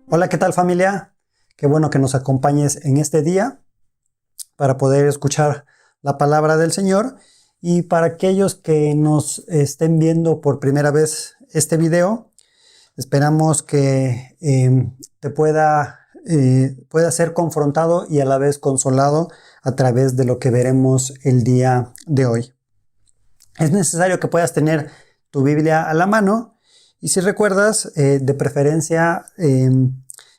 Hola, ¿qué tal familia? Qué bueno que nos acompañes en este día para poder escuchar la palabra del Señor. Y para aquellos que nos estén viendo por primera vez este video, esperamos que pueda ser confrontado y a la vez consolado a través de lo que veremos el día de hoy. Es necesario que puedas tener tu Biblia a la mano. Y si recuerdas, de preferencia,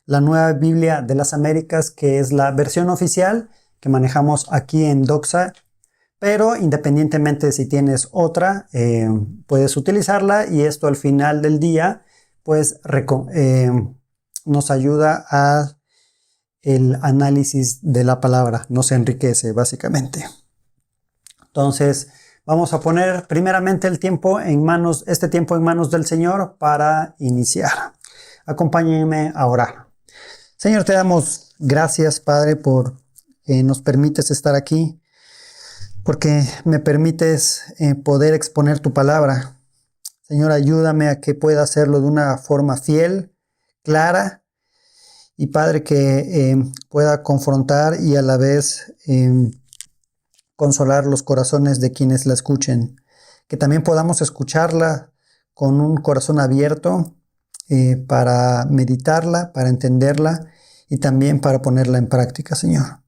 la Nueva Biblia de las Américas, que es la versión oficial que manejamos aquí en Doxa. Pero independientemente de si tienes otra, puedes utilizarla y esto al final del día, pues nos ayuda a el análisis de la palabra, nos enriquece básicamente. Entonces, vamos a poner primeramente este tiempo en manos del Señor para iniciar. Acompáñenme a orar. Señor, te damos gracias, Padre, por que nos permites estar aquí, porque me permites poder exponer tu palabra. Señor, ayúdame a que pueda hacerlo de una forma fiel, clara, y Padre, que pueda confrontar y a la vez consolar los corazones de quienes la escuchen. Que también podamos escucharla con un corazón abierto para meditarla, para entenderla y también para ponerla en práctica, Señor.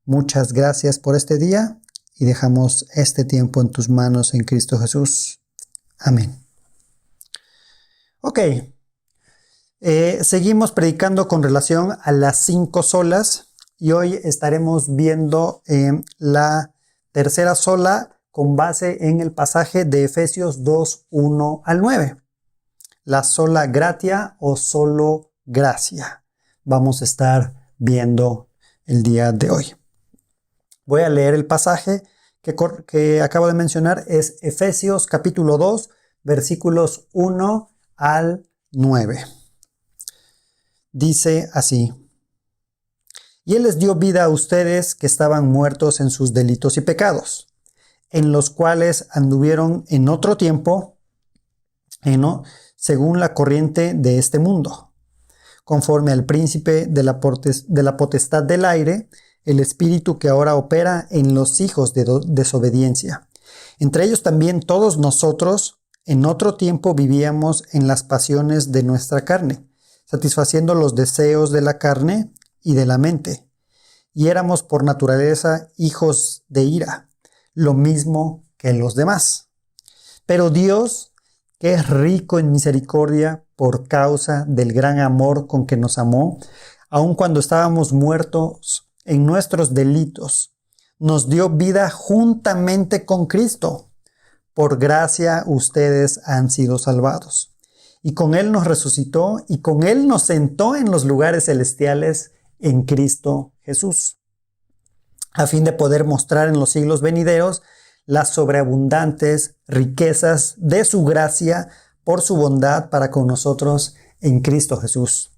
Muchas gracias por este día y dejamos este tiempo en tus manos en Cristo Jesús. Amén. Ok. Seguimos predicando con relación a las 5 solas y hoy estaremos viendo la tercera sola con base en el pasaje de Efesios 2, 1 al 9. La sola gratia o solo gracia. Vamos a estar viendo el día de hoy. Voy a leer el pasaje que acabo de mencionar. Es Efesios capítulo 2, versículos 1 al 9. Dice así: y Él les dio vida a ustedes que estaban muertos en sus delitos y pecados, en los cuales anduvieron en otro tiempo, según la corriente de este mundo, conforme al príncipe de la potestad del aire, el espíritu que ahora opera en los hijos de desobediencia. Entre ellos también todos nosotros en otro tiempo vivíamos en las pasiones de nuestra carne, satisfaciendo los deseos de la carne y de la mente, y éramos por naturaleza hijos de ira, lo mismo que los demás. Pero Dios, que es rico en misericordia por causa del gran amor con que nos amó, aun cuando estábamos muertos en nuestros delitos, nos dio vida juntamente con Cristo. Por gracia ustedes han sido salvados. Y con Él nos resucitó y con Él nos sentó en los lugares celestiales en Cristo Jesús, a fin de poder mostrar en los siglos venideros las sobreabundantes riquezas de su gracia por su bondad para con nosotros en Cristo Jesús.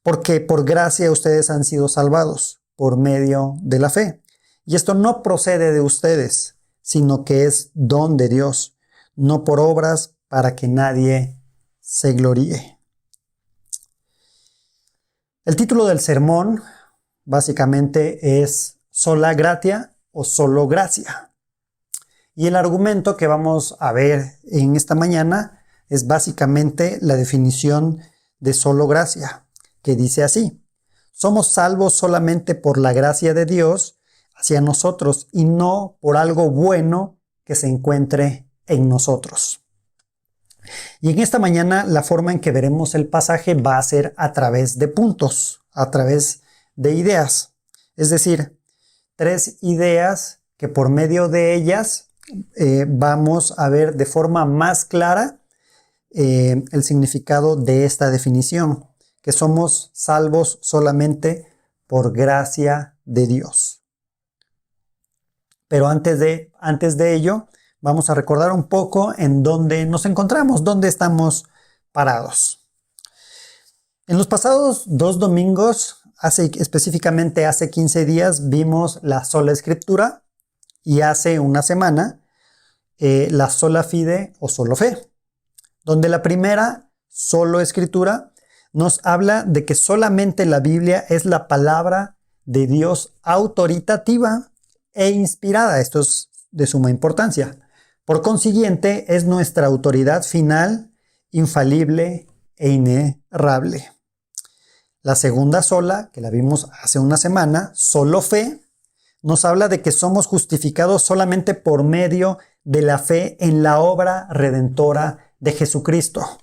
Porque por gracia ustedes han sido salvados por medio de la fe. Y esto no procede de ustedes, sino que es don de Dios, no por obras para que nadie se gloríe. El título del sermón básicamente es sola gratia o solo gracia. Y el argumento que vamos a ver en esta mañana es básicamente la definición de solo gracia, que dice así: somos salvos solamente por la gracia de Dios hacia nosotros y no por algo bueno que se encuentre en nosotros. Y en esta mañana la forma en que veremos el pasaje va a ser a través de puntos, a través de ideas. Es decir, 3 ideas que por medio de ellas vamos a ver de forma más clara el significado de esta definición, que somos salvos solamente por gracia de Dios. Pero antes de ello, vamos a recordar un poco en dónde nos encontramos, dónde estamos parados. En los pasados 2 domingos, específicamente hace 15 días, vimos la sola escritura y hace una semana la sola fide o solo fe, donde la primera, solo escritura, nos habla de que solamente la Biblia es la palabra de Dios autoritativa e inspirada. Esto es de suma importancia. Por consiguiente, es nuestra autoridad final, infalible e inerrable. La segunda sola, que la vimos hace una semana, solo fe, nos habla de que somos justificados solamente por medio de la fe en la obra redentora de Jesucristo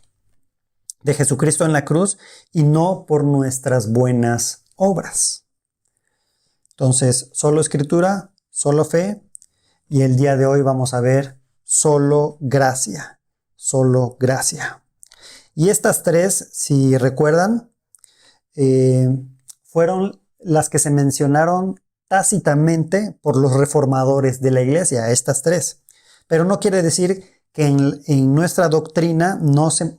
en la cruz, y no por nuestras buenas obras. Entonces, solo escritura, solo fe, y el día de hoy vamos a ver solo gracia, solo gracia. Y estas tres, si recuerdan, fueron las que se mencionaron tácitamente por los reformadores de la iglesia, estas tres. Pero no quiere decir que en nuestra doctrina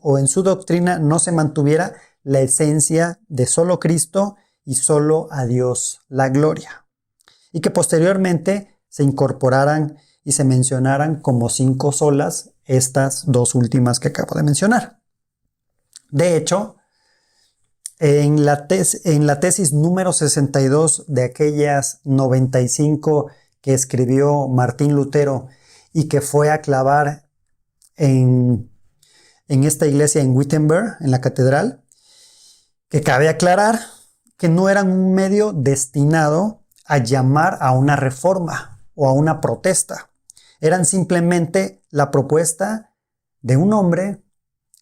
o en su doctrina no se mantuviera la esencia de solo Cristo y solo a Dios la gloria. Y que posteriormente se incorporaran y se mencionaran como 5 solas estas dos últimas que acabo de mencionar. De hecho, en la tesis número 62 de aquellas 95 que escribió Martín Lutero y que fue a clavar en esta iglesia en Wittenberg, en la catedral, que cabe aclarar que no eran un medio destinado a llamar a una reforma o a una protesta. Eran simplemente la propuesta de un hombre,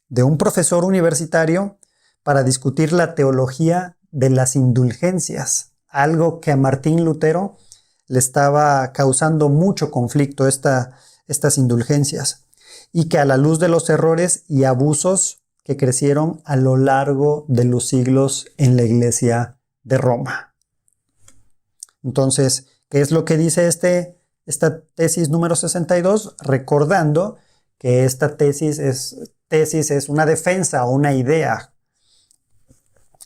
de un profesor universitario, para discutir la teología de las indulgencias, algo que a Martín Lutero le estaba causando mucho conflicto, estas indulgencias, y que a la luz de los errores y abusos que crecieron a lo largo de los siglos en la iglesia de Roma. Entonces, ¿qué es lo que dice esta tesis número 62? Recordando que esta tesis es una defensa o una idea.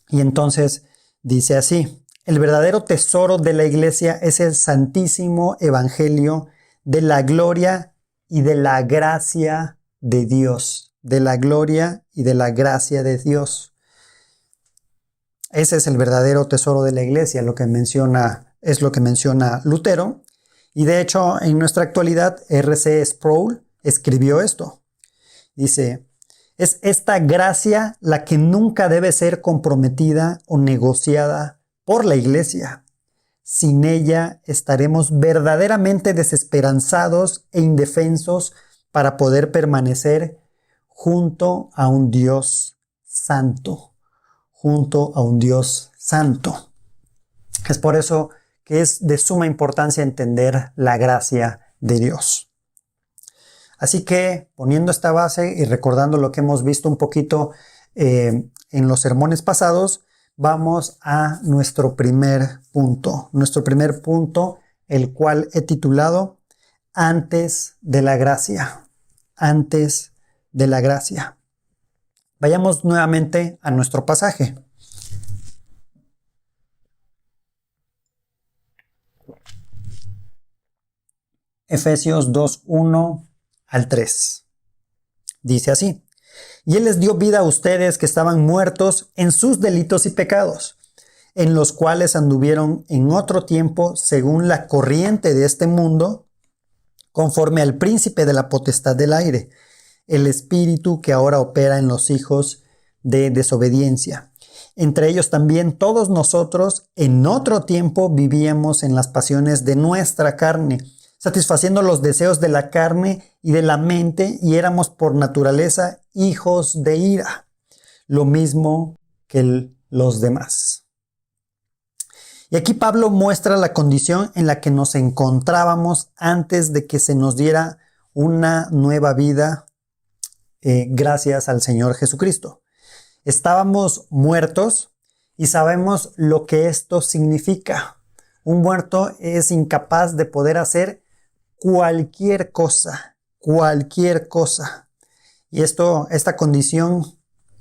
Y entonces dice así: el verdadero tesoro de la iglesia es el santísimo evangelio de la gloria y de la gracia de Dios. De la gloria y de la gracia de Dios. Ese es el verdadero tesoro de la iglesia, es lo que menciona Lutero. Y de hecho, en nuestra actualidad, R.C. Sproul escribió esto. Dice: es esta gracia la que nunca debe ser comprometida o negociada por la iglesia. Sin ella estaremos verdaderamente desesperanzados e indefensos para poder permanecer junto a un Dios santo. Junto a un Dios santo. Es por eso que es de suma importancia entender la gracia de Dios. Así que, poniendo esta base y recordando lo que hemos visto un poquito en los sermones pasados, vamos a nuestro primer punto. Nuestro primer punto, el cual he titulado Antes de la gracia. Antes de la gracia. Vayamos nuevamente a nuestro pasaje. Efesios 2:1 al 3. Dice así: y Él les dio vida a ustedes que estaban muertos en sus delitos y pecados, en los cuales anduvieron en otro tiempo según la corriente de este mundo, conforme al príncipe de la potestad del aire, el espíritu que ahora opera en los hijos de desobediencia. Entre ellos también todos nosotros en otro tiempo vivíamos en las pasiones de nuestra carne, satisfaciendo los deseos de la carne y de la mente, y éramos por naturaleza hijos de ira, lo mismo que los demás. Y aquí Pablo muestra la condición en la que nos encontrábamos antes de que se nos diera una nueva vida gracias al Señor Jesucristo. Estábamos muertos y sabemos lo que esto significa. Un muerto es incapaz de poder hacer cualquier cosa. Y esta condición,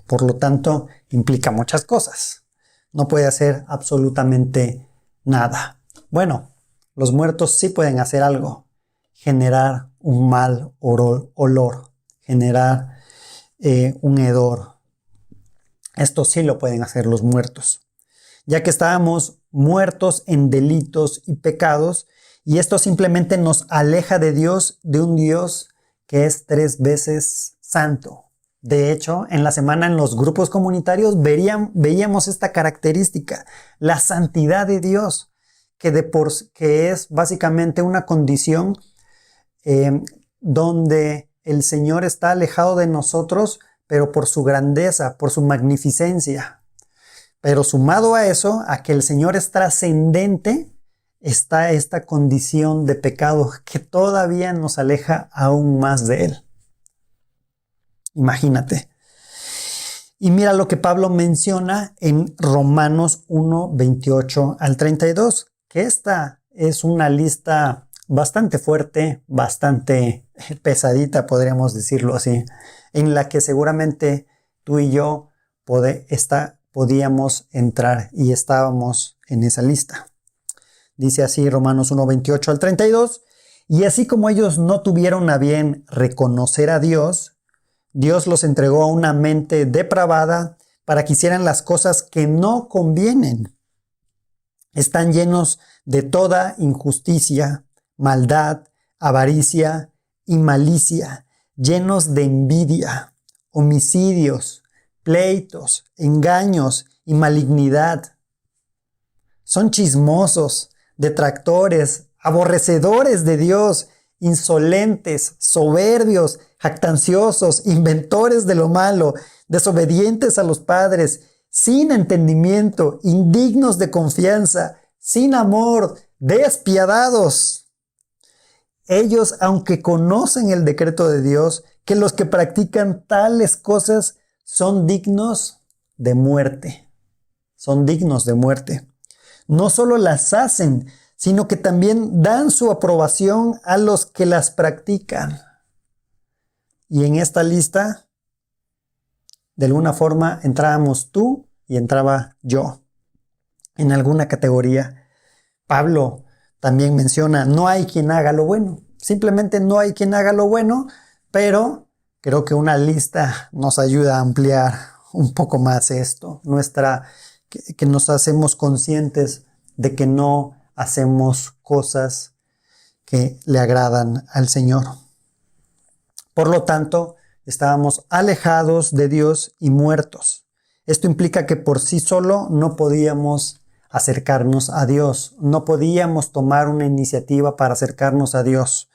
por lo tanto, implica muchas cosas. No puede hacer absolutamente nada. Bueno, los muertos sí pueden hacer algo: generar un mal olor, generar un hedor. Esto sí lo pueden hacer los muertos, ya que estábamos muertos en delitos y pecados, y esto simplemente nos aleja de Dios, de un Dios que es 3 veces santo. De hecho, en la semana en los grupos comunitarios veíamos esta característica, la santidad de Dios, que es básicamente una condición donde el Señor está alejado de nosotros, pero por su grandeza, por su magnificencia. Pero sumado a eso, a que el Señor es trascendente, está esta condición de pecado que todavía nos aleja aún más de Él. Imagínate. Y mira lo que Pablo menciona en Romanos 1, 28 al 32, que esta es una lista bastante fuerte, bastante pesadita, podríamos decirlo así, en la que seguramente tú y yo podíamos entrar y estábamos en esa lista. Dice así Romanos 1, 28 al 32, y así como ellos no tuvieron a bien reconocer a Dios, Dios los entregó a una mente depravada para que hicieran las cosas que no convienen. Están llenos de toda injusticia, maldad, avaricia y malicia, llenos de envidia, homicidios, pleitos, engaños y malignidad. Son chismosos, detractores, aborrecedores de Dios, insolentes, soberbios, jactanciosos, inventores de lo malo, desobedientes a los padres, sin entendimiento, indignos de confianza, sin amor, despiadados. Ellos, aunque conocen el decreto de Dios, que los que practican tales cosas son dignos de muerte. Son dignos de muerte. No solo las hacen, sino que también dan su aprobación a los que las practican. Y en esta lista, de alguna forma, entrábamos tú y entraba yo en alguna categoría. Pablo también menciona, no hay quien haga lo bueno. Simplemente no hay quien haga lo bueno, pero creo que una lista nos ayuda a ampliar un poco más esto, que nos hacemos conscientes de que no hacemos cosas que le agradan al Señor. Por lo tanto, estábamos alejados de Dios y muertos. Esto implica que por sí solo no podíamos acercarnos a Dios, no podíamos tomar una iniciativa para acercarnos a Dios.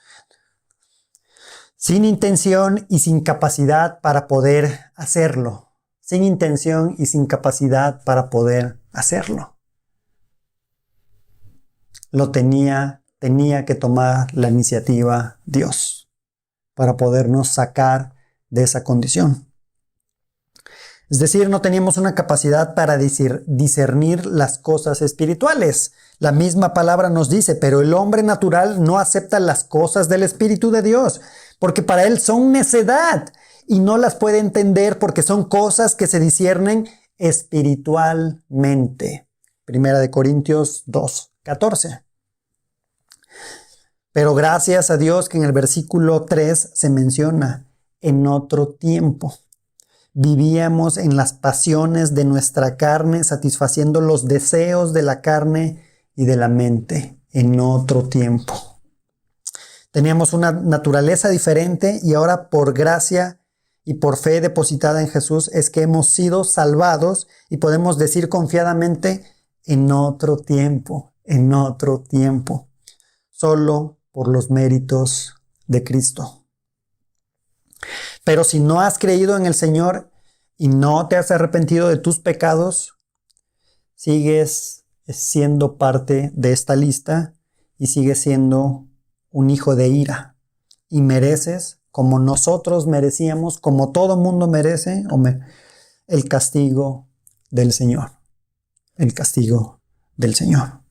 Sin intención y sin capacidad para poder hacerlo. Sin intención y sin capacidad para poder hacerlo. Tenía que tomar la iniciativa Dios para podernos sacar de esa condición. Es decir, no teníamos una capacidad para discernir las cosas espirituales. La misma palabra nos dice, pero el hombre natural no acepta las cosas del Espíritu de Dios, porque para él son necedad y no las puede entender porque son cosas que se disciernen espiritualmente. Primera de Corintios 2, 14. Pero gracias a Dios que en el versículo 3 se menciona, en otro tiempo. Vivíamos en las pasiones de nuestra carne, satisfaciendo los deseos de la carne y de la mente en otro tiempo. Teníamos una naturaleza diferente y ahora por gracia y por fe depositada en Jesús es que hemos sido salvados y podemos decir confiadamente en otro tiempo, solo por los méritos de Cristo. Pero si no has creído en el Señor y no te has arrepentido de tus pecados, sigues siendo parte de esta lista y sigues siendo un hijo de ira. Y mereces, como nosotros merecíamos, como todo mundo merece, el castigo del Señor. El castigo del Señor.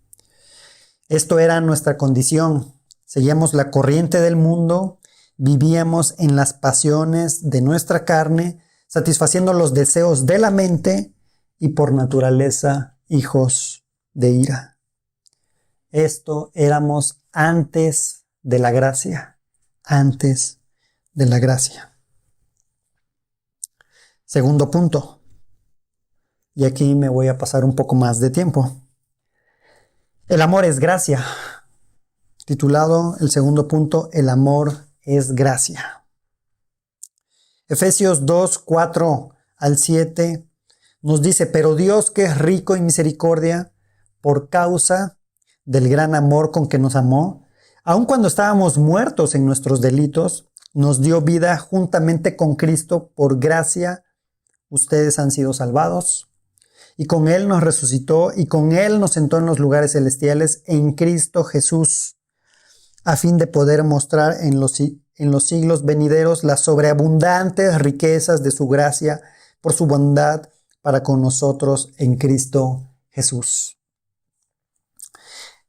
Esto era nuestra condición. Seguíamos la corriente del mundo, vivíamos en las pasiones de nuestra carne, satisfaciendo los deseos de la mente y por naturaleza hijos de ira. Esto éramos antes de la gracia, antes de la gracia. Segundo punto. Y aquí me voy a pasar un poco más de tiempo. El amor es gracia. Titulado el segundo punto, el amor es gracia. Efesios 2, 4 al 7 nos dice, pero Dios, que es rico en misericordia, por causa del gran amor con que nos amó, aun cuando estábamos muertos en nuestros delitos, nos dio vida juntamente con Cristo. Por gracia ustedes han sido salvados. Y con Él nos resucitó y con Él nos sentó en los lugares celestiales en Cristo Jesús, a fin de poder mostrar en los siglos venideros las sobreabundantes riquezas de su gracia por su bondad para con nosotros en Cristo Jesús.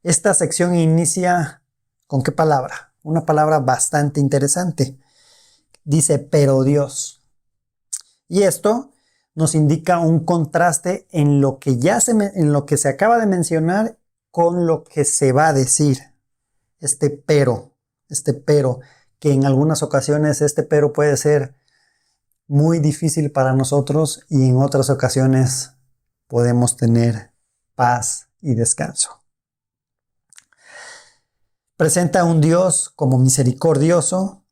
Esta sección inicia ¿con qué palabra? Una palabra bastante interesante. Dice, pero Dios. Y esto nos indica un contraste en lo que en lo que se acaba de mencionar con lo que se va a decir. Este pero, que en algunas ocasiones este pero puede ser muy difícil para nosotros y en otras ocasiones podemos tener paz y descanso. Presenta a un Dios como misericordioso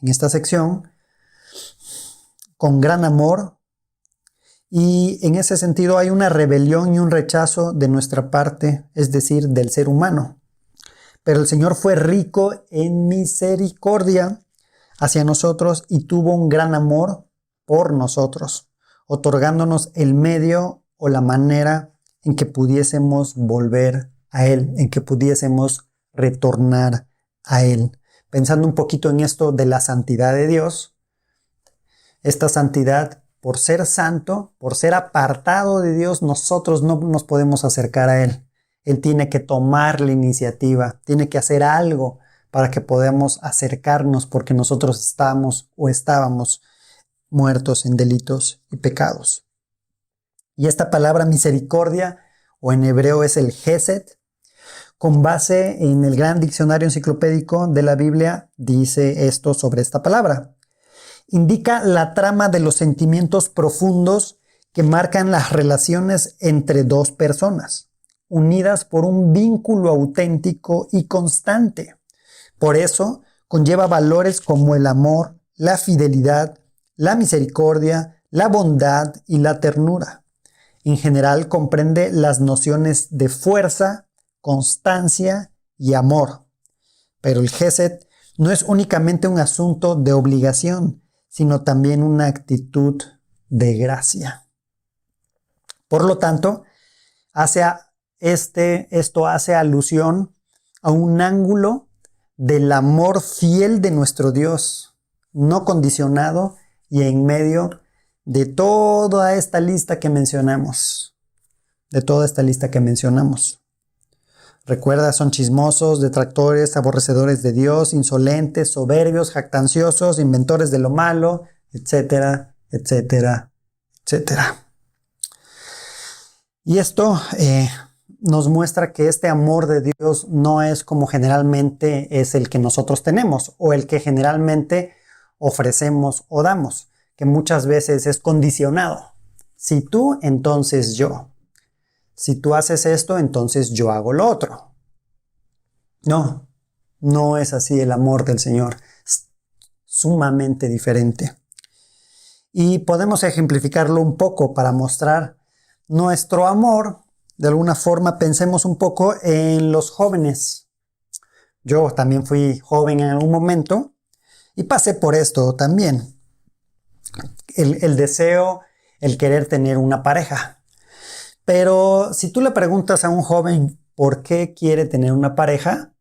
en esta sección, con gran amor, y en ese sentido hay una rebelión y un rechazo de nuestra parte, es decir, del ser humano. Pero el Señor fue rico en misericordia hacia nosotros y tuvo un gran amor por nosotros, otorgándonos el medio o la manera en que pudiésemos volver a Él, en que pudiésemos retornar a Él. Pensando un poquito en esto de la santidad de Dios, esta santidad, por ser santo, por ser apartado de Dios, nosotros no nos podemos acercar a Él. Él tiene que tomar la iniciativa, tiene que hacer algo para que podamos acercarnos, porque nosotros estábamos muertos en delitos y pecados. Y esta palabra misericordia, o en hebreo es el Hesed, con base en el gran diccionario enciclopédico de la Biblia, dice esto sobre esta palabra. Indica la trama de los sentimientos profundos que marcan las relaciones entre dos personas, unidas por un vínculo auténtico y constante. Por eso, conlleva valores como el amor, la fidelidad, la misericordia, la bondad y la ternura. En general, comprende las nociones de fuerza, constancia y amor. Pero el Hesed no es únicamente un asunto de obligación, sino también una actitud de gracia. Por lo tanto, esto hace alusión a un ángulo del amor fiel de nuestro Dios, no condicionado y en medio de toda esta lista que mencionamos. Recuerda, son chismosos, detractores, aborrecedores de Dios, insolentes, soberbios, jactanciosos, inventores de lo malo, etcétera, etcétera, etcétera. Y esto nos muestra que este amor de Dios no es como generalmente es el que nosotros tenemos o el que generalmente ofrecemos o damos, que muchas veces es condicionado. Si tú, entonces yo. Si tú haces esto, entonces yo hago lo otro. No es así el amor del Señor. Es sumamente diferente. Y podemos ejemplificarlo un poco para mostrar nuestro amor. De alguna forma, pensemos un poco en los jóvenes. Yo también fui joven en algún momento y pasé por esto también. El deseo, el querer tener una pareja. Pero si tú le preguntas a un joven por qué quiere tener una pareja,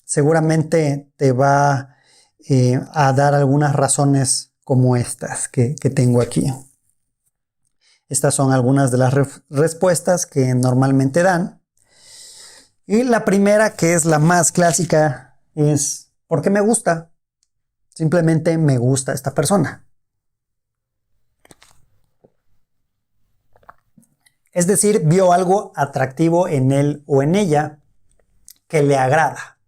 seguramente te va a dar algunas razones como estas que tengo aquí. Estas son algunas de las respuestas que normalmente dan. Y la primera, que es la más clásica, es porque me gusta. Simplemente me gusta esta persona. Es decir, vio algo atractivo en él o en ella que le agrada.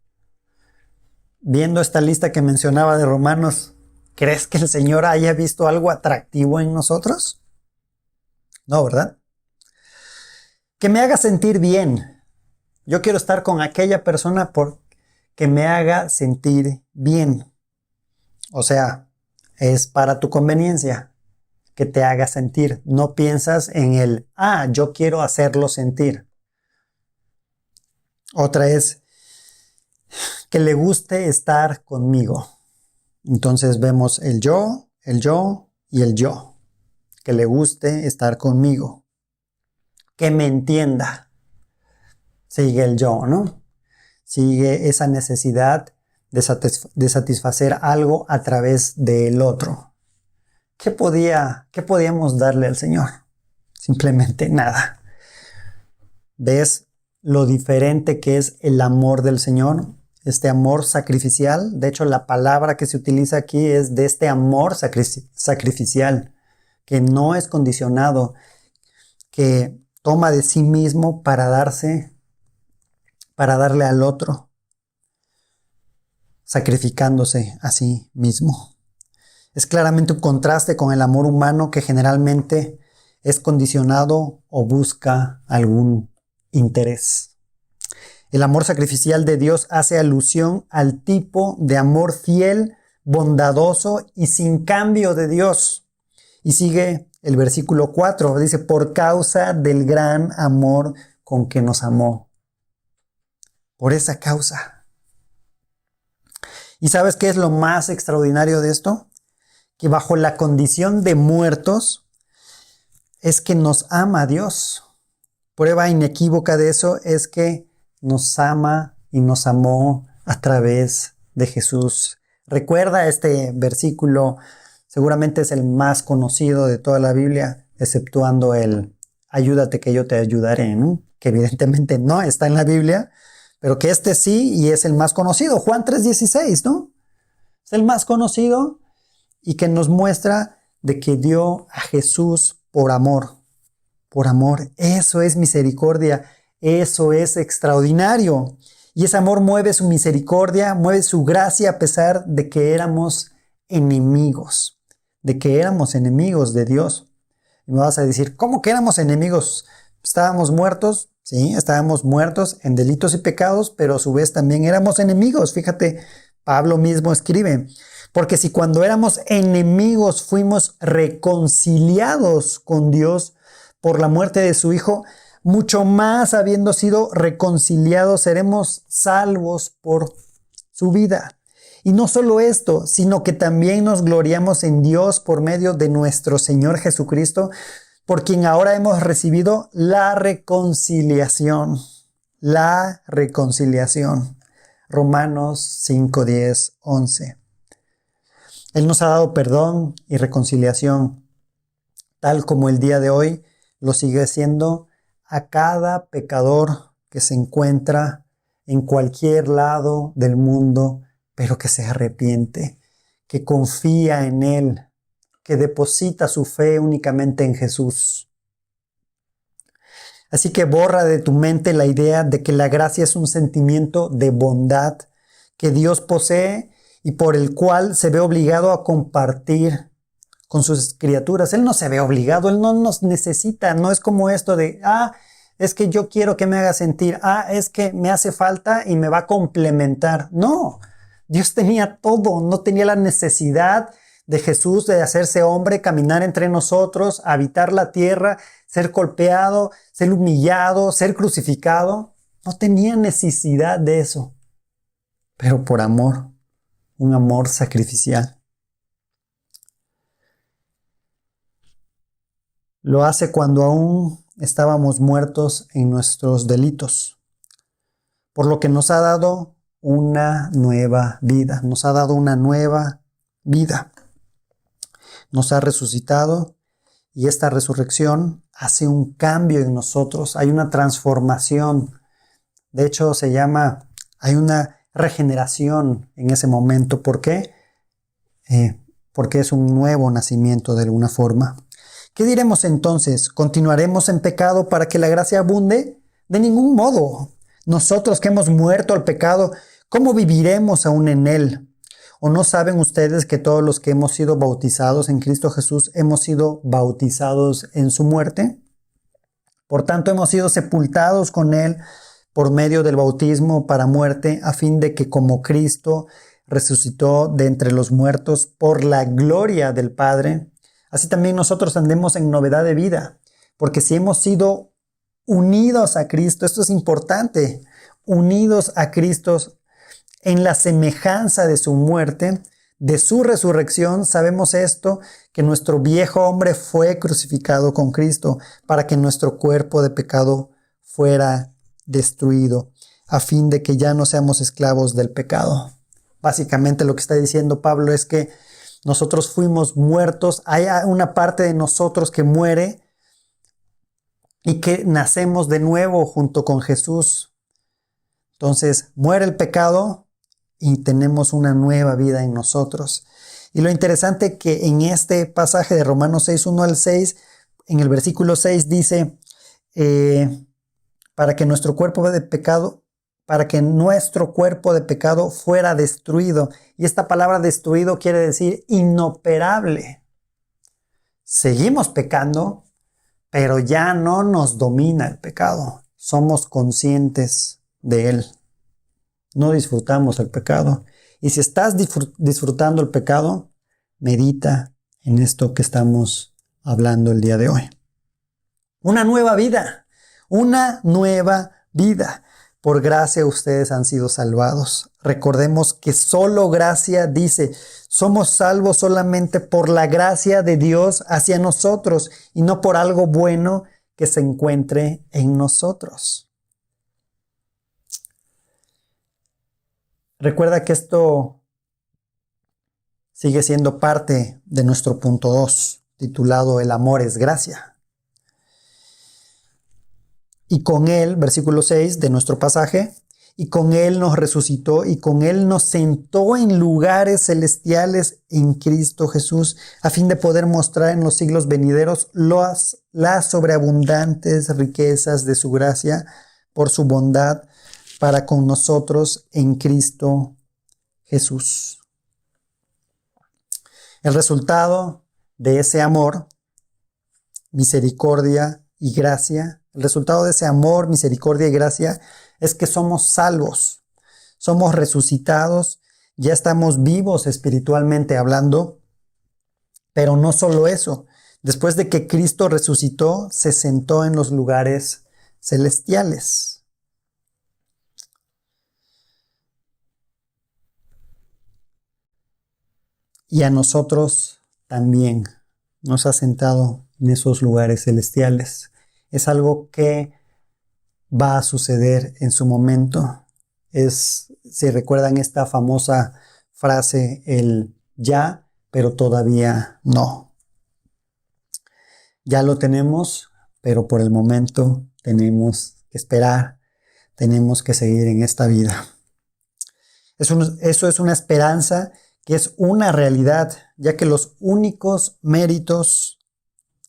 Viendo esta lista que mencionaba de Romanos, ¿crees que el Señor haya visto algo atractivo en nosotros? No, ¿verdad? Que me haga sentir bien. Yo quiero estar con aquella persona que me haga sentir bien. O sea, es para tu conveniencia que te haga sentir. No piensas en yo quiero hacerlo sentir. Otra es que le guste estar conmigo. Entonces vemos el yo y el yo. Que le guste estar conmigo. Que me entienda. Sigue el yo, ¿no? Sigue esa necesidad de satisfacer algo a través del otro. ¿Qué podíamos darle al Señor? Simplemente nada. ¿Ves lo diferente que es el amor del Señor? Este amor sacrificial. De hecho, la palabra que se utiliza aquí es de este amor sacrificial, que no es condicionado, que toma de sí mismo para darle al otro, sacrificándose a sí mismo. Es claramente un contraste con el amor humano que generalmente es condicionado o busca algún interés. El amor sacrificial de Dios hace alusión al tipo de amor fiel, bondadoso y sin cambio de Dios. Y sigue el versículo 4, dice, por causa del gran amor con que nos amó. Por esa causa. ¿Y sabes qué es lo más extraordinario de esto? Que bajo la condición de muertos es que nos ama Dios. Prueba inequívoca de eso es que nos ama y nos amó a través de Jesús. Recuerda este versículo, seguramente es el más conocido de toda la Biblia, exceptuando el ayúdate que yo te ayudaré, ¿no? Que evidentemente no está en la Biblia, pero que este sí y es el más conocido. Juan 3:16, ¿no? Es el más conocido y que nos muestra de que dio a Jesús por amor. Por amor. Eso es misericordia. Eso es extraordinario. Y ese amor mueve su misericordia, mueve su gracia a pesar de que éramos enemigos. De que éramos enemigos de Dios. Y me vas a decir, ¿cómo que éramos enemigos? ¿Estábamos muertos? Sí, estábamos muertos en delitos y pecados, pero a su vez también éramos enemigos. Fíjate, Pablo mismo escribe, porque si cuando éramos enemigos fuimos reconciliados con Dios por la muerte de su Hijo, mucho más habiendo sido reconciliados seremos salvos por su vida. Y no solo esto, sino que también nos gloriamos en Dios por medio de nuestro Señor Jesucristo, por quien ahora hemos recibido la reconciliación. La reconciliación. Romanos 5, 10, 11. Él nos ha dado perdón y reconciliación, tal como el día de hoy lo sigue siendo a cada pecador que se encuentra en cualquier lado del mundo, pero que se arrepiente, que confía en Él, que deposita su fe únicamente en Jesús. Así que borra de tu mente la idea de que la gracia es un sentimiento de bondad que Dios posee y por el cual se ve obligado a compartir con sus criaturas. Él no se ve obligado, Él no nos necesita, no es como esto de, es que yo quiero que me haga sentir, es que me hace falta y me va a complementar. No, Dios tenía todo, no tenía la necesidad de Jesús de hacerse hombre, caminar entre nosotros, habitar la tierra, ser golpeado, ser humillado, ser crucificado. No tenía necesidad de eso, pero por amor, un amor sacrificial. Lo hace cuando aún estábamos muertos en nuestros delitos, por lo que nos ha dado una nueva vida, nos ha dado una nueva vida. Nos ha resucitado y esta resurrección hace un cambio en nosotros, hay una transformación. De hecho, hay una regeneración en ese momento. ¿Por qué? Porque es un nuevo nacimiento de alguna forma. ¿Qué diremos entonces? ¿Continuaremos en pecado para que la gracia abunde? De ningún modo. Nosotros que hemos muerto al pecado, ¿cómo viviremos aún en él? ¿O no saben ustedes que todos los que hemos sido bautizados en Cristo Jesús hemos sido bautizados en su muerte? Por tanto, hemos sido sepultados con Él por medio del bautismo para muerte, a fin de que como Cristo resucitó de entre los muertos por la gloria del Padre, así también nosotros andemos en novedad de vida. Porque si hemos sido unidos a Cristo, esto es importante, unidos a Cristo en la semejanza de su muerte, de su resurrección, sabemos esto, que nuestro viejo hombre fue crucificado con Cristo para que nuestro cuerpo de pecado fuera destruido, a fin de que ya no seamos esclavos del pecado. Básicamente lo que está diciendo Pablo es que nosotros fuimos muertos, hay una parte de nosotros que muere y que nacemos de nuevo junto con Jesús. Entonces muere el pecado y tenemos una nueva vida en nosotros. Y lo interesante que en este pasaje de Romanos 6, 1 al 6, en el versículo 6 dice, para que nuestro cuerpo de pecado fuera destruido. Y esta palabra destruido quiere decir inoperable. Seguimos pecando, pero ya no nos domina el pecado. Somos conscientes de él. No disfrutamos el pecado. Y si estás disfrutando el pecado, medita en esto que estamos hablando el día de hoy. Una nueva vida. Una nueva vida. Por gracia ustedes han sido salvados. Recordemos que solo gracia dice, somos salvos solamente por la gracia de Dios hacia nosotros y no por algo bueno que se encuentre en nosotros. Recuerda que esto sigue siendo parte de nuestro punto 2, titulado El amor es gracia. Y con él, versículo 6 de nuestro pasaje, y con él nos resucitó y con él nos sentó en lugares celestiales en Cristo Jesús, a fin de poder mostrar en los siglos venideros las sobreabundantes riquezas de su gracia por su bondad para con nosotros en Cristo Jesús. El resultado de ese amor, misericordia y gracia, el resultado de ese amor, misericordia y gracia es que somos salvos, somos resucitados, ya estamos vivos espiritualmente hablando, pero no solo eso. Después de que Cristo resucitó, se sentó en los lugares celestiales. Y a nosotros también nos ha sentado en esos lugares celestiales. Es algo que va a suceder en su momento. Si recuerdan esta famosa frase, el ya, pero todavía no. Ya lo tenemos, pero por el momento tenemos que esperar, tenemos que seguir en esta vida. Eso es una esperanza que es una realidad, ya que los únicos méritos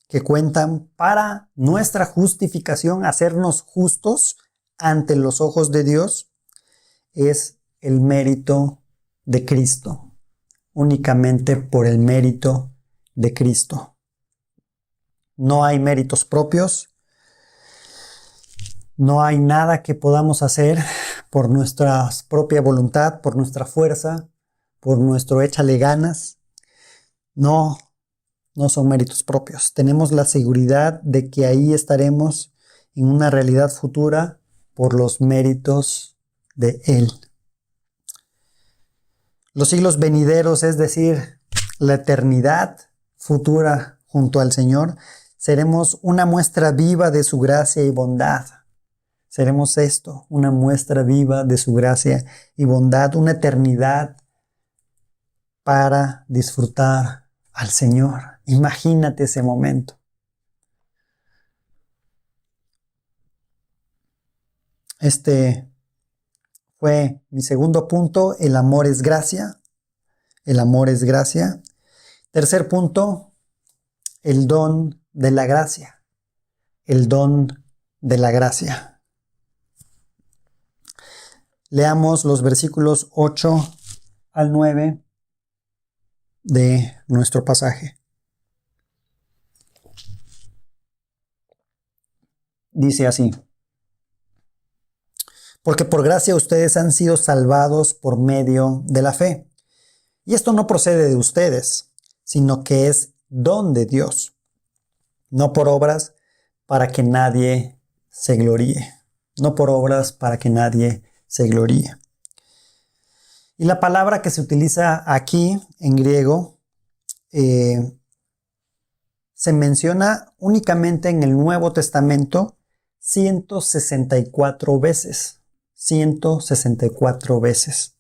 que cuentan para nuestra justificación, hacernos justos ante los ojos de Dios, es el mérito de Cristo, únicamente por el mérito de Cristo. No hay méritos propios, no hay nada que podamos hacer por nuestra propia voluntad, por nuestra fuerza, por nuestro échale ganas. No son méritos propios. Tenemos la seguridad de que ahí estaremos en una realidad futura por los méritos de Él. Los siglos venideros, es decir, la eternidad futura junto al Señor, seremos una muestra viva de su gracia y bondad. Seremos esto, una muestra viva de su gracia y bondad, una eternidad para disfrutar al Señor. Imagínate ese momento. Este fue mi segundo punto, el amor es gracia. El amor es gracia. Tercer punto, el don de la gracia. El don de la gracia. Leamos los versículos 8 al 9 de nuestro pasaje. Dice así: porque por gracia ustedes han sido salvados por medio de la fe. Y esto no procede de ustedes, sino que es don de Dios, no por obras para que nadie se gloríe. No por obras para que nadie se gloríe. Y la palabra que se utiliza aquí en griego se menciona únicamente en el Nuevo Testamento 164 veces. 164 veces.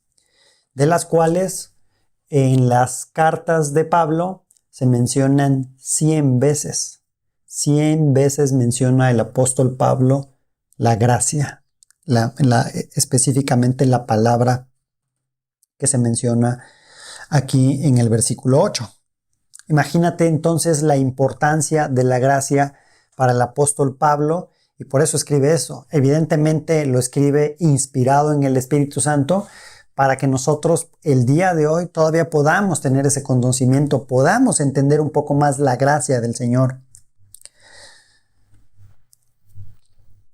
De las cuales en las cartas de Pablo se mencionan 100 veces. 100 veces menciona el apóstol Pablo la gracia, específicamente la palabra que se menciona aquí en el versículo 8. Imagínate entonces la importancia de la gracia para el apóstol Pablo, y por eso escribe eso. Evidentemente lo escribe inspirado en el Espíritu Santo, para que nosotros el día de hoy todavía podamos tener ese conocimiento, podamos entender un poco más la gracia del Señor.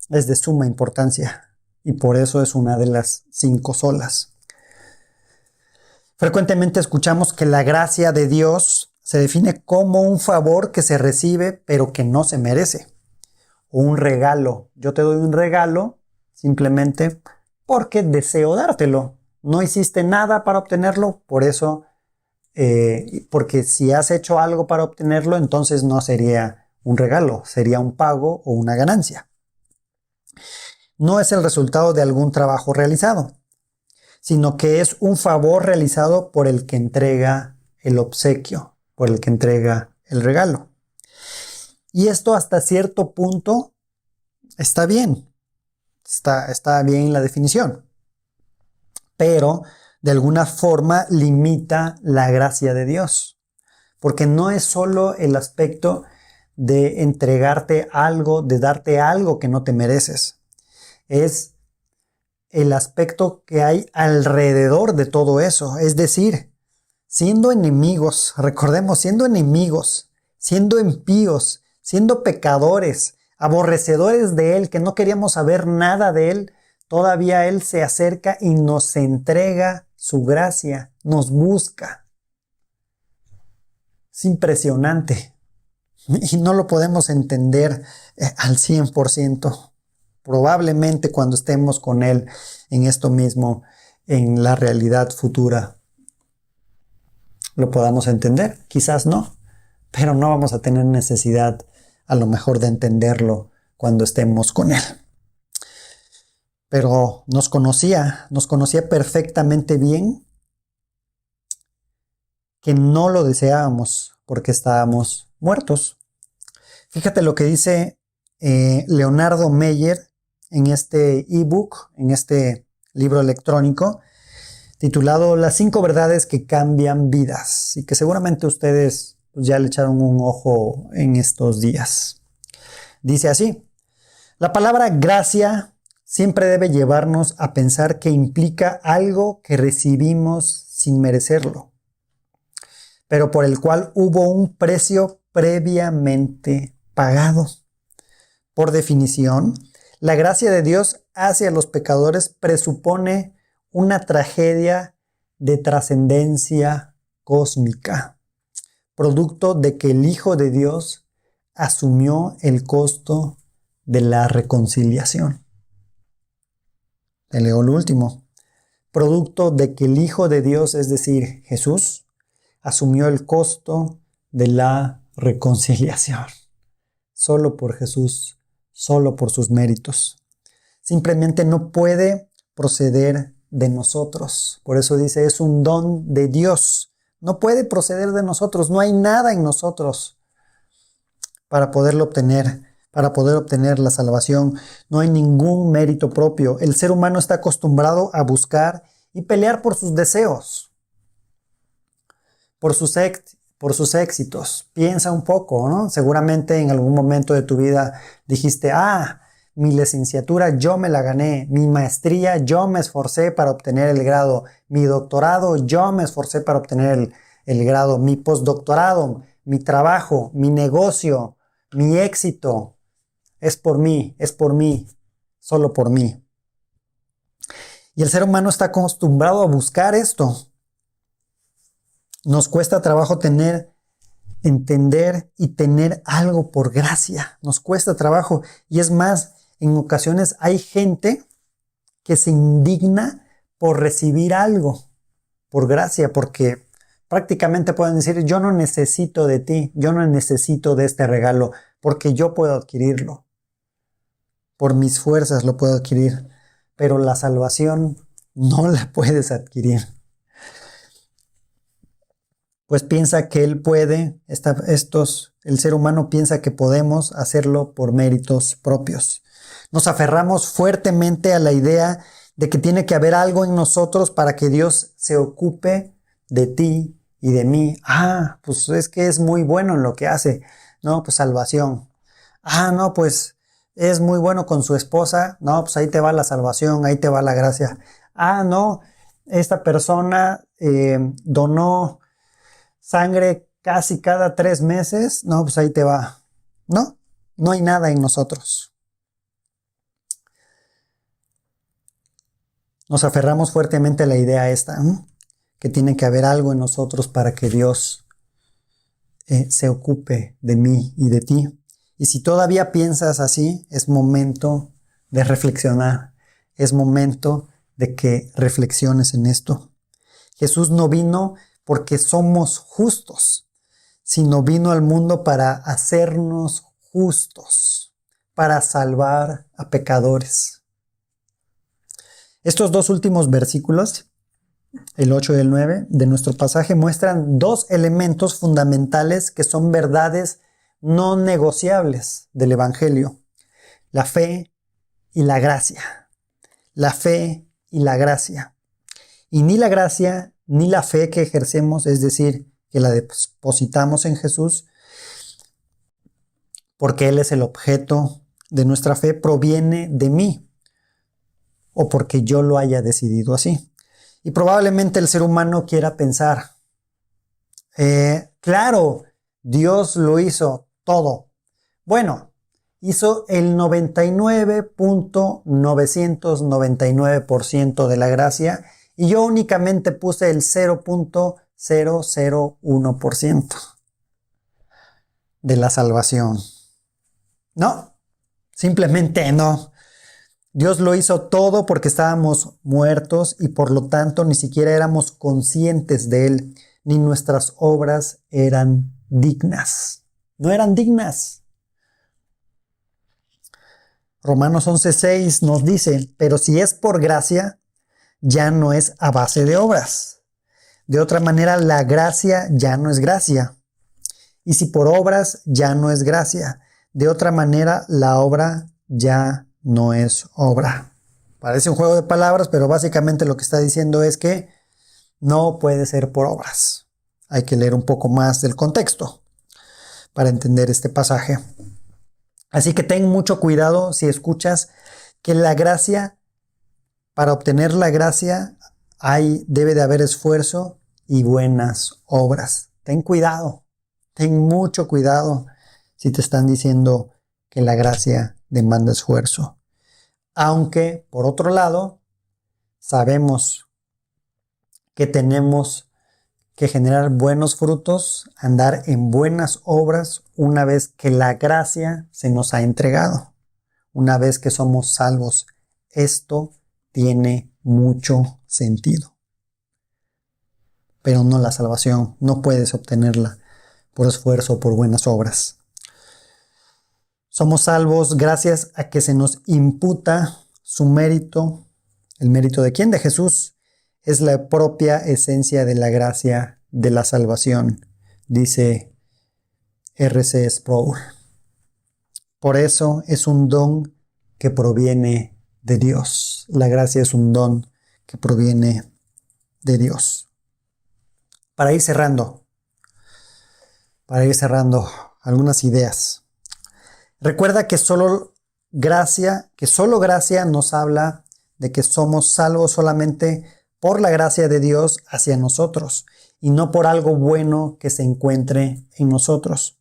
Es de suma importancia, y por eso es una de las 5 solas. Frecuentemente escuchamos que la gracia de Dios se define como un favor que se recibe pero que no se merece, o un regalo. Yo te doy un regalo simplemente porque deseo dártelo. No hiciste nada para obtenerlo, por eso, porque si has hecho algo para obtenerlo, entonces no sería un regalo, sería un pago o una ganancia. No es el resultado de algún trabajo realizado, sino que es un favor realizado por el que entrega el obsequio, por el que entrega el regalo. Y esto hasta cierto punto está bien, está bien la definición, pero de alguna forma limita la gracia de Dios, porque no es solo el aspecto de entregarte algo, de darte algo que no te mereces. Es el aspecto que hay alrededor de todo eso. Es decir, siendo enemigos, recordemos, siendo enemigos, siendo impíos, siendo pecadores, aborrecedores de Él, que no queríamos saber nada de Él, todavía Él se acerca y nos entrega su gracia, nos busca. Es impresionante y no lo podemos entender al 100%. Probablemente cuando estemos con Él en esto mismo, en la realidad futura, lo podamos entender. Quizás no, pero no vamos a tener necesidad a lo mejor de entenderlo cuando estemos con Él. Pero nos conocía perfectamente bien, que no lo deseábamos porque estábamos muertos. Fíjate lo que dice Leonardo Meyer en este ebook, en este libro electrónico, titulado Las 5 verdades que cambian vidas, y que seguramente ustedes ya le echaron un ojo en estos días. Dice así: la palabra gracia siempre debe llevarnos a pensar que implica algo que recibimos sin merecerlo, pero por el cual hubo un precio previamente pagado. Por definición, la gracia de Dios hacia los pecadores presupone una tragedia de trascendencia cósmica, producto de que el Hijo de Dios asumió el costo de la reconciliación. Te leo el último. Producto de que el Hijo de Dios, es decir, Jesús, asumió el costo de la reconciliación. Solo por Jesús, solo por sus méritos. Simplemente no puede proceder de nosotros. Por eso dice, es un don de Dios. No puede proceder de nosotros. No hay nada en nosotros para poderlo obtener, para poder obtener la salvación. No hay ningún mérito propio. El ser humano está acostumbrado a buscar y pelear por sus deseos, por sus éxitos. Piensa un poco, ¿no? Seguramente en algún momento de tu vida dijiste, mi licenciatura yo me la gané, mi maestría yo me esforcé para obtener el grado, mi doctorado yo me esforcé para obtener el grado, mi postdoctorado, mi trabajo, mi negocio, mi éxito. Es por mí, solo por mí. Y el ser humano está acostumbrado a buscar esto. Nos cuesta trabajo entender y tener algo por gracia. Nos cuesta trabajo. Y es más, en ocasiones hay gente que se indigna por recibir algo por gracia, porque prácticamente pueden decir, yo no necesito de ti, yo no necesito de este regalo, porque yo puedo adquirirlo. Por mis fuerzas lo puedo adquirir, pero la salvación no la puedes adquirir. Pues piensa que él puede, el ser humano piensa que podemos hacerlo por méritos propios. Nos aferramos fuertemente a la idea de que tiene que haber algo en nosotros para que Dios se ocupe de ti y de mí. Pues es que es muy bueno en lo que hace. No, pues salvación. No, pues es muy bueno con su esposa. No, pues ahí te va la salvación, ahí te va la gracia. No, esta persona donó sangre casi cada 3 meses. No, pues ahí te va. No hay nada en nosotros. Nos aferramos fuertemente a la idea esta, que tiene que haber algo en nosotros para que Dios se ocupe de mí y de ti. Y si todavía piensas así, es momento de reflexionar. Es momento de que reflexiones en esto. Jesús no vino porque somos justos, sino vino al mundo para hacernos justos, para salvar a pecadores. Estos 2 últimos versículos, el 8 y el 9 de nuestro pasaje, muestran 2 elementos fundamentales que son verdades no negociables del Evangelio: la fe y la gracia. La fe y la gracia. Y ni la gracia ni la fe que ejercemos, es decir, que la depositamos en Jesús, porque Él es el objeto de nuestra fe, proviene de mí, o porque yo lo haya decidido así. Y probablemente el ser humano quiera pensar, claro, Dios lo hizo todo. Bueno, hizo el 99.999% de la gracia y yo únicamente puse el 0.001% de la salvación. No, simplemente no. Dios lo hizo todo porque estábamos muertos y por lo tanto ni siquiera éramos conscientes de Él, ni nuestras obras eran dignas. No eran dignas. Romanos 11:6 nos dice, pero si es por gracia, ya no es a base de obras. De otra manera, la gracia ya no es gracia. Y si por obras, ya no es gracia. De otra manera, la obra ya no es obra. Parece un juego de palabras, pero básicamente lo que está diciendo es que no puede ser por obras. Hay que leer un poco más del contexto para entender este pasaje. Así que ten mucho cuidado si escuchas que la gracia, para obtener la gracia, debe de haber esfuerzo y buenas obras. Ten cuidado, ten mucho cuidado si te están diciendo que la gracia demanda esfuerzo. Aunque, por otro lado, sabemos que tenemos que generar buenos frutos, andar en buenas obras una vez que la gracia se nos ha entregado, una vez que somos salvos. Esto tiene mucho sentido. Pero no la salvación, no puedes obtenerla por esfuerzo o por buenas obras. Somos salvos gracias a que se nos imputa su mérito. ¿El mérito de quién? De Jesús. Es la propia esencia de la gracia de la salvación, dice R.C. Sproul. Por eso es un don que proviene de Dios. La gracia es un don que proviene de Dios. Para ir cerrando algunas ideas. Recuerda que solo gracia nos habla de que somos salvos solamente por la gracia de Dios hacia nosotros y no por algo bueno que se encuentre en nosotros.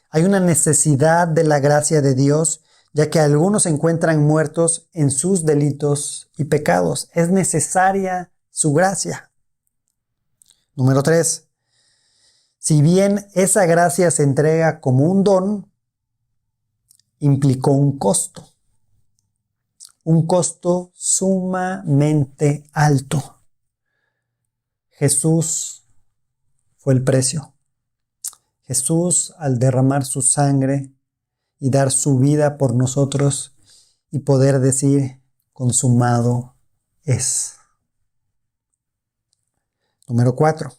Hay una necesidad de la gracia de Dios, ya que algunos se encuentran muertos en sus delitos y pecados. Es necesaria su gracia. Número 3. Si bien esa gracia se entrega como un don, implicó un costo sumamente alto. Jesús fue el precio. Jesús, al derramar su sangre y dar su vida por nosotros y poder decir, consumado es. Número 4.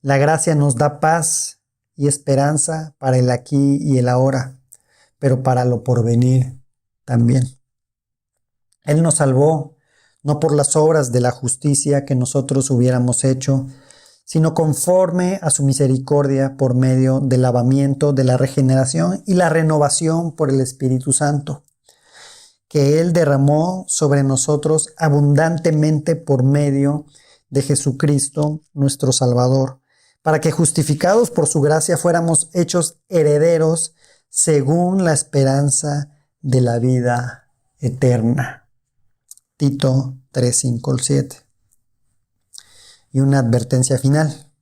La gracia nos da paz y esperanza para el aquí y el ahora, pero para lo porvenir también. Él nos salvó no por las obras de la justicia que nosotros hubiéramos hecho, sino conforme a su misericordia por medio del lavamiento, de la regeneración y la renovación por el Espíritu Santo, que Él derramó sobre nosotros abundantemente por medio de Jesucristo, nuestro Salvador, para que justificados por su gracia fuéramos hechos herederos según la esperanza de la vida eterna. Tito 3, 5 al 7. Y una advertencia final.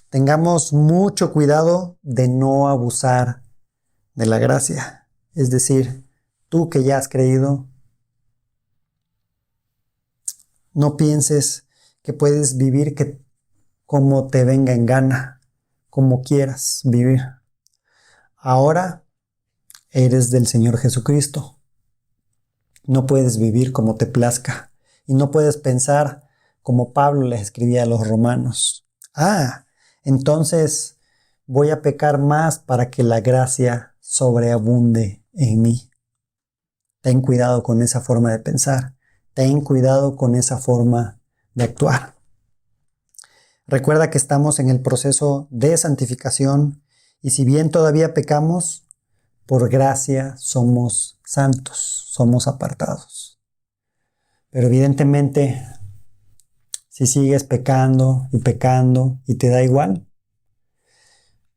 Tengamos mucho cuidado de no abusar de la gracia. Es decir, tú que ya has creído, no pienses que puedes vivir como te venga en gana, como quieras vivir. Ahora eres del Señor Jesucristo. No puedes vivir como te plazca y no puedes pensar como Pablo les escribía a los romanos. Entonces voy a pecar más para que la gracia sobreabunde en mí. Ten cuidado con esa forma de pensar. Ten cuidado con esa forma de actuar. Recuerda que estamos en el proceso de santificación y si bien todavía pecamos, por gracia somos santos, somos apartados. Pero evidentemente, si sigues pecando y te da igual,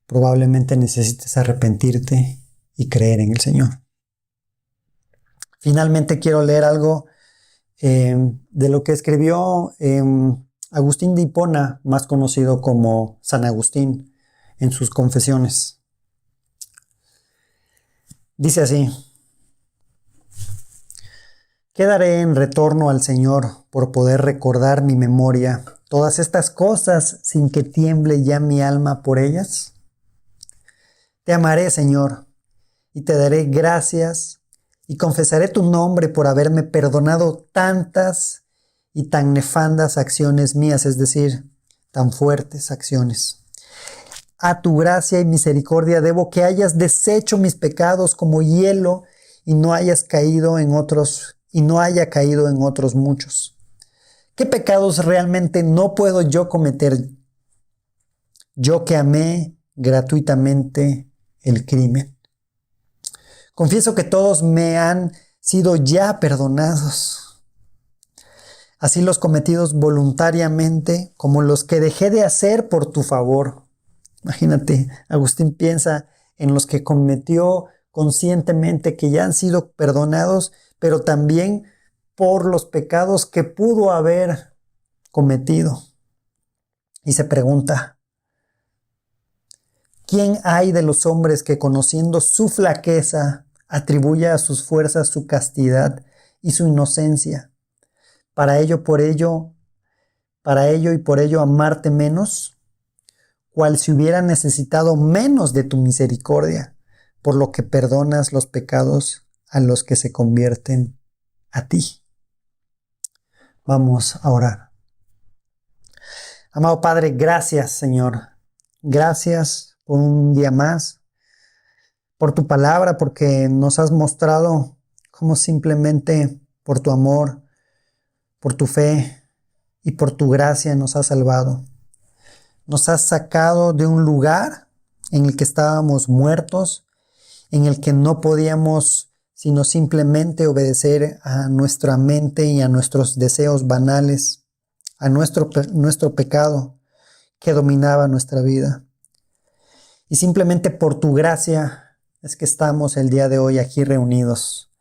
probablemente necesites arrepentirte y creer en el Señor. Finalmente quiero leer algo de lo que escribió Agustín de Hipona, más conocido como San Agustín, en sus Confesiones. Dice así: ¿qué daré en retorno al Señor por poder recordar mi memoria todas estas cosas sin que tiemble ya mi alma por ellas? Te amaré, Señor, y te daré gracias y confesaré tu nombre por haberme perdonado tantas y tan nefandas acciones mías, es decir, tan fuertes acciones. A tu gracia y misericordia debo que hayas deshecho mis pecados como hielo y no haya caído en otros muchos. ¿Qué pecados realmente no puedo yo cometer? Yo que amé gratuitamente el crimen. Confieso que todos me han sido ya perdonados. Así los cometidos voluntariamente como los que dejé de hacer por tu favor. Imagínate, Agustín piensa en los que cometió conscientemente que ya han sido perdonados, pero también por los pecados que pudo haber cometido. Y se pregunta, ¿quién hay de los hombres que conociendo su flaqueza atribuye a sus fuerzas su castidad y su inocencia? Para ello y por ello amarte menos, cual si hubiera necesitado menos de tu misericordia, por lo que perdonas los pecados a los que se convierten a ti. Vamos a orar. Amado Padre, gracias, Señor. Gracias por un día más, por tu palabra, porque nos has mostrado cómo simplemente por tu amor, por tu fe y por tu gracia nos has salvado. Nos has sacado de un lugar en el que estábamos muertos, en el que no podíamos sino simplemente obedecer a nuestra mente y a nuestros deseos banales. a nuestro pecado que dominaba nuestra vida. Y simplemente por tu gracia es que estamos el día de hoy aquí reunidos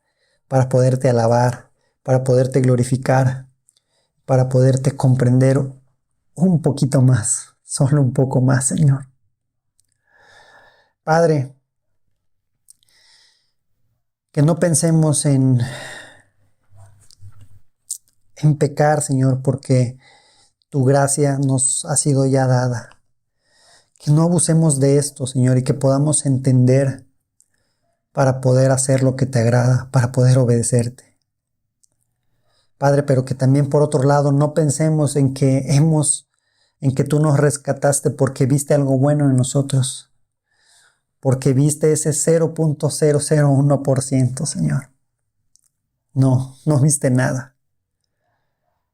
para poderte alabar, para poderte glorificar, para poderte comprender un poquito más, solo un poco más, Señor. Padre, que no pensemos en pecar, Señor, porque tu gracia nos ha sido ya dada. Que no abusemos de esto, Señor, y que podamos entender para poder hacer lo que te agrada, para poder obedecerte. Padre, pero que también por otro lado no pensemos en que tú nos rescataste porque viste algo bueno en nosotros, porque viste ese 0.001%, Señor. No viste nada.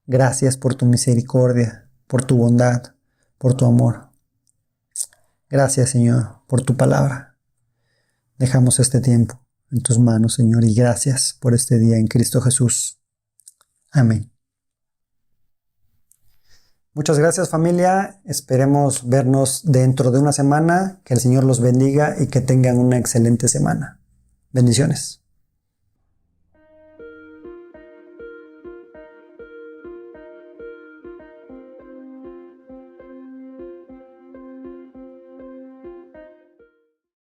Gracias por tu misericordia, por tu bondad, por tu amor. Gracias, Señor, por tu palabra. Dejamos este tiempo en tus manos, Señor, y gracias por este día en Cristo Jesús. Amén. Muchas gracias, familia. Esperemos vernos dentro de una semana. Que el Señor los bendiga y que tengan una excelente semana. Bendiciones.